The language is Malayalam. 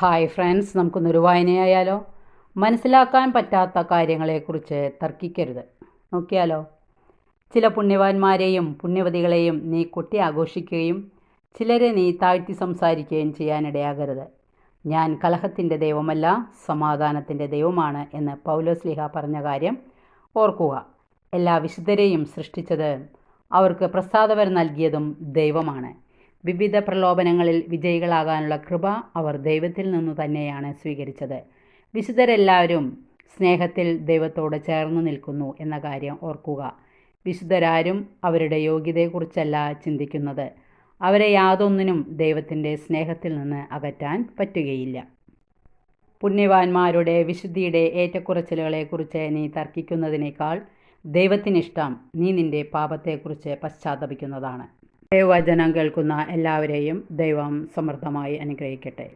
Hi friends, നമുക്കൊന്നൊരു വായനയായാലോ? മനസ്സിലാക്കാൻ പറ്റാത്ത കാര്യങ്ങളെക്കുറിച്ച് തർക്കിക്കരുത്. നോക്കിയാലോ? ചില പുണ്യവാന്മാരെയും പുണ്യവതികളെയും നീ കൊട്ടി ആഘോഷിക്കുകയും ചിലരെ നീ താഴ്ത്തി സംസാരിക്കുകയും ചെയ്യാനിടയാകരുത്. ഞാൻ കലഹത്തിൻ്റെ ദൈവമല്ല, സമാധാനത്തിൻ്റെ ദൈവമാണ് എന്ന് പൗലോസ്ലീഹ പറഞ്ഞ കാര്യം ഓർക്കുക. എല്ലാ വിശുദ്ധരെയും സൃഷ്ടിച്ചത് അവർക്ക് പ്രസാദവരം നൽകിയതും ദൈവമാണ്. വിവിധ പ്രലോഭനങ്ങളിൽ വിജയികളാകാനുള്ള കൃപ അവർ ദൈവത്തിൽ നിന്നു തന്നെയാണ് സ്വീകരിച്ചത്. വിശുദ്ധരെല്ലാവരും സ്നേഹത്തിൽ ദൈവത്തോട് ചേർന്ന് നിൽക്കുന്നു എന്ന കാര്യം ഓർക്കുക. വിശുദ്ധരാരും അവരുടെ യോഗ്യതയെക്കുറിച്ചല്ല ചിന്തിക്കുന്നത്. അവരെ യാതൊന്നിനും ദൈവത്തിൻ്റെ സ്നേഹത്തിൽ നിന്ന് അകറ്റാൻ പറ്റുകയില്ല. പുണ്യവാന്മാരുടെ വിശുദ്ധിയുടെ ഏറ്റക്കുറച്ചിലുകളെക്കുറിച്ച് നീ തർക്കിക്കുന്നതിനേക്കാൾ ദൈവത്തിനിഷ്ടം നീ നിൻ്റെ പാപത്തെക്കുറിച്ച് പശ്ചാത്തപിക്കുന്നതാണ്. ദൈവവചനം കേൾക്കുന്ന എല്ലാവരെയും ദൈവം സമൃദ്ധമായി അനുഗ്രഹിക്കട്ടെ.